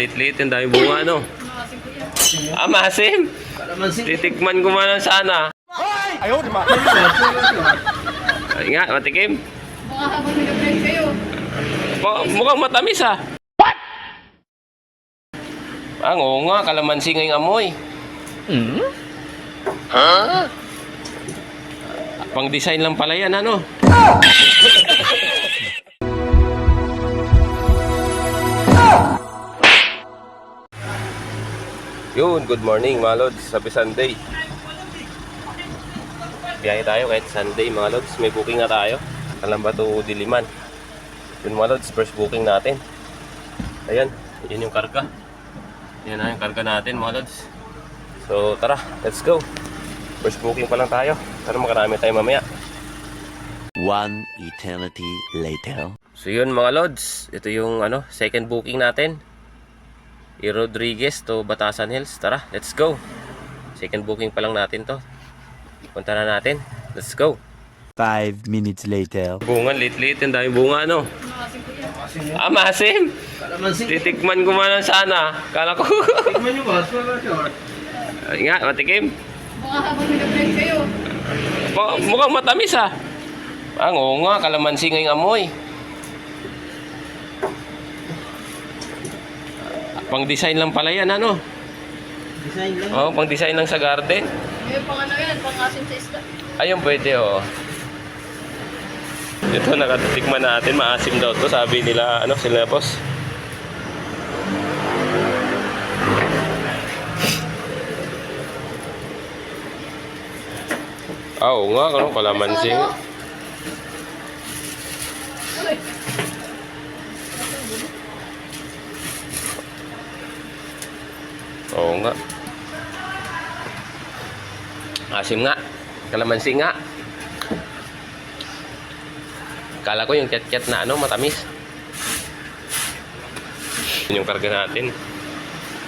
lit-lit. Ang dami bunga, no? Ah, maasim? Titikman ko man sana. Ayaw, di ba? Ay nga, matikim. Baka habang nag-vlog kayo. Mukhang matamis, ah. What? Ah, oo nga, kalamansi ngayong amoy. Huh? Pang design lang pala yan, ano? Yun, good morning mga lods. Happy Sunday. Biyahe tayo kahit Sunday mga lods. May booking na tayo. Kalamba to Diliman. Yun mga lods, first booking natin. Ayan, yun yung karga. Yan na yung karga natin mga lods. So tara, let's go. First booking pa lang tayo. Sana makarami tayo mamaya. One eternity later. So yun mga lods, ito yung second booking natin. Rodriguez to Batasan Hills. Tara, let's go. Second booking pa lang natin to. Punta na natin. Let's go. 5 minutes later. Bunga, lit-lit. Ang dami bunga, no? Maasim ko yan. Ah, maasim? Titikman ko man sana. Kala ko. Tikman nyo ba? Ay nga, matikim. Baka habang nag-vlog kayo. Mukhang matamis, ah. Ah, oo nga, kalamansi ngayong amoy. Pang design lang pala yan, ano? Design lang. Oo, pang design lang sa garden. May pang yan, pang asim sa isda. Ayun, pwede, oo. Ito, nakatitikman natin. Maasim daw to, sabi nila, sila boss. Ah, oo nga, kalamansi nga. Uy! Oo nga. Asim nga. Kalamansi nga. Kala ko yung ket-ket na matamis. Yun yung karga natin.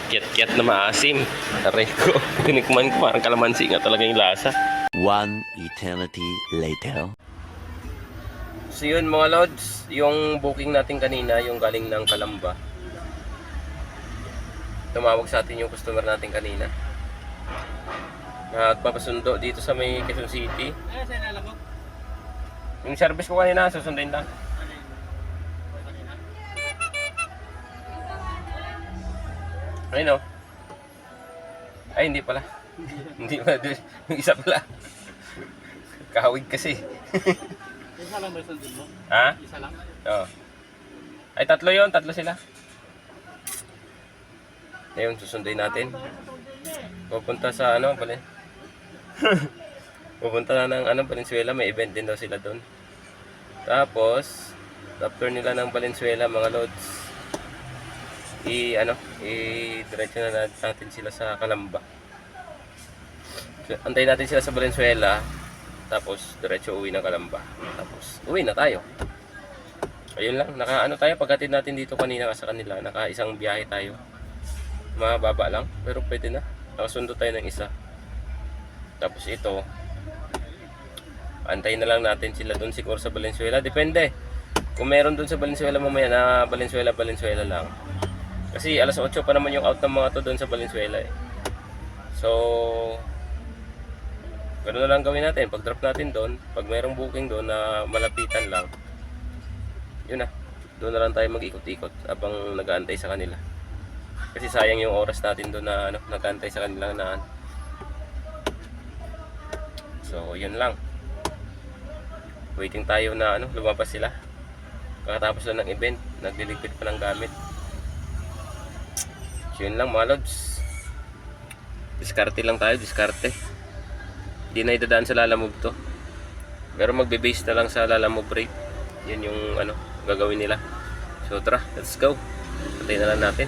Ket-ket na maasim. Aray ko. Tinikman ko parang kalamansi nga talaga yung lasa. One eternity later. So yun mga lods, yung booking natin kanina, yung galing ng Kalamba. Tumawag sa atin yung customer natin kanina. Nagpapasundo dito sa may Quezon City. Yung service ko kanina, susundin lang. Ayun o. Ay, hindi pala. Hindi pala. Yung isa pala. Kahawig kasi. Isa lang ba yung sundin mo? Ha? Isa lang? Oo. Ay, tatlo yun. Tatlo sila. Ayun, susundin natin. Pupunta sa pupunta na ng Valenzuela. May event din daw sila doon. Tapos, after nila ng Valenzuela, mga lods, diretso na natin sila sa Kalamba. So, antayin natin sila sa Valenzuela. Tapos, diretso uwi ng Kalamba. Tapos, uwi na tayo. Ayun lang, tayo, paghatid natin dito kanina sa kanila, naka-isang biyahe tayo. Mababa lang, pero pwede na. Nakasundo tayo ng isa. Tapos ito, antayin na lang natin sila doon siguro sa Valenzuela. Depende. Kung meron doon sa Valenzuela mamaya na Valenzuela lang. Kasi alas 8 pa naman yung out ng mga to doon sa Valenzuela eh. So, ganoon na lang gawin natin. Pag drop natin doon, pag mayroong booking doon na malapitan lang, yun na. Doon na lang tayo mag-ikot-ikot habang nag-aantay sa kanila. Kasi sayang yung oras natin doon na nag-aantay sa kanila na So, yun lang. Waiting tayo na lumabas sila. Kakatapos lang ng event, nagliligpit pa ng gamit. So, yun lang mga lods. Diskarte lang tayo, diskarte. Hindi na idadaan sa Lalamove to. Pero magbe-base na lang sa Lalamove rate. Yun yung gagawin nila. So tara, let's go. Patayin na lang natin.